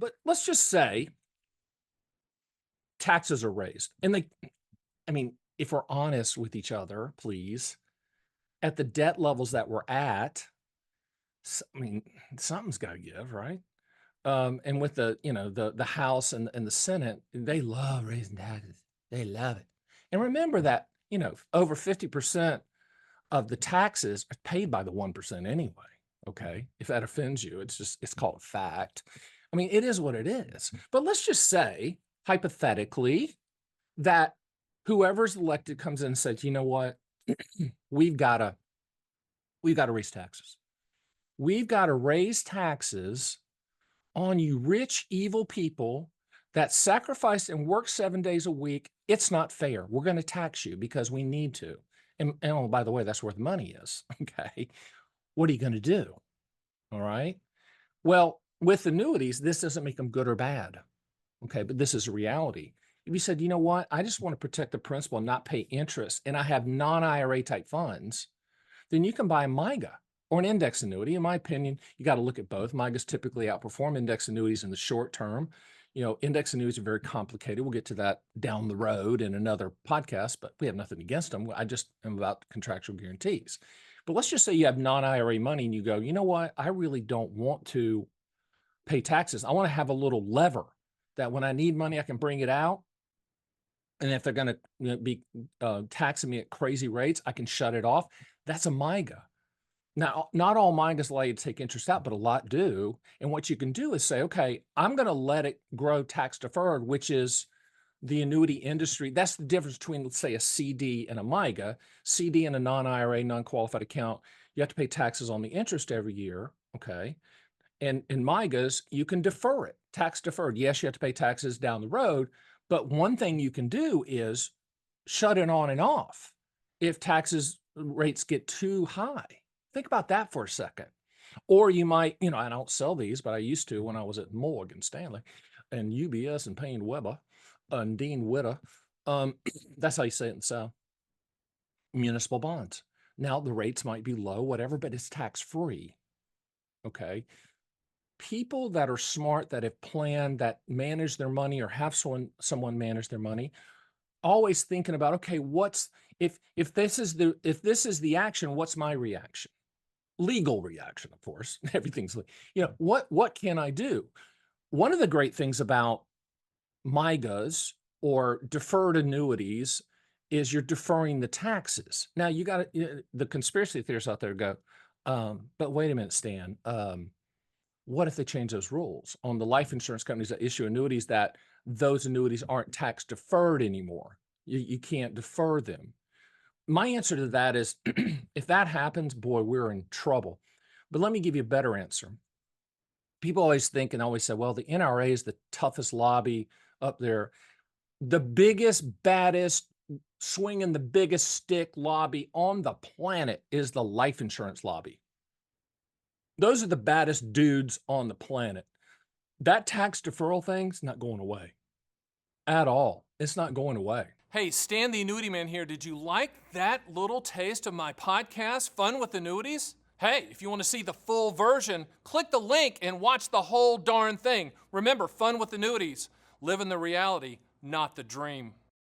But let's just say taxes are raised. And if we're honest with each other, please, at the debt levels that we're at, something's got to give, right? And with the House and the Senate, they love raising taxes. They love it. And remember that, over 50% of the taxes are paid by the 1% anyway. Okay. If that offends you, it's called fact. It is what it is. But let's just say, hypothetically, that whoever's elected comes in and says, you know what, we've got to raise taxes. We've got to raise taxes on you rich, evil people that sacrifice and work 7 days a week. It's not fair. We're going to tax you because we need to. And oh, by the way, that's where the money is. Okay. What are you going to do? All right. Well, with annuities, this doesn't make them good or bad. Okay. But this is a reality. If you said, you know what, I just want to protect the principal and not pay interest, and I have non-IRA type funds, then you can buy a MIGA or an index annuity. In my opinion, you got to look at both. MIGAs typically outperform index annuities in the short term. Index annuities are very complicated. We'll get to that down the road in another podcast, but we have nothing against them. I just am about contractual guarantees. But let's just say you have non-IRA money and you go, you know what, I really don't want to pay taxes. I want to have a little lever that when I need money, I can bring it out. And if they're going to be taxing me at crazy rates, I can shut it off. That's a MIGA. Now, not all MIGAs allow you to take interest out, but a lot do. And what you can do is say, okay, I'm going to let it grow tax deferred, which is the annuity industry. That's the difference between, let's say, a CD and a MIGA. CD and a non-IRA, non-qualified account, you have to pay taxes on the interest every year. Okay. And in MIGAs, you can defer it, tax deferred. Yes, you have to pay taxes down the road, but one thing you can do is shut it on and off if taxes rates get too high. Think about that for a second. Or you might, I don't sell these, but I used to when I was at Morgan Stanley and UBS and Payne Webber and Dean Witter. That's how you say it in the South. Municipal bonds. Now the rates might be low, whatever, but it's tax free. Okay. People that are smart, that have planned, that manage their money or have someone manage their money, always thinking about, okay, if this is the action, what's my reaction? Legal reaction, of course. Everything's, what can I do? One of the great things about MIGAs or deferred annuities is you're deferring the taxes. Now you got the conspiracy theorists out there go, but wait a minute, Stan. What if they change those rules on the life insurance companies that issue annuities, that those annuities aren't tax deferred anymore? You can't defer them. My answer to that is, if that happens, boy, we're in trouble. But let me give you a better answer. People always think and always say, well, the NRA is the toughest lobby up there. The biggest, baddest, swinging the biggest stick lobby on the planet is the life insurance lobby. Those are the baddest dudes on the planet. That tax deferral thing's not going away at all. It's not going away. Hey, Stan the Annuity Man here. Did you like that little taste of my podcast, Fun with Annuities? Hey, if you want to see the full version, click the link and watch the whole darn thing. Remember, Fun with Annuities. Live in the reality, not the dream.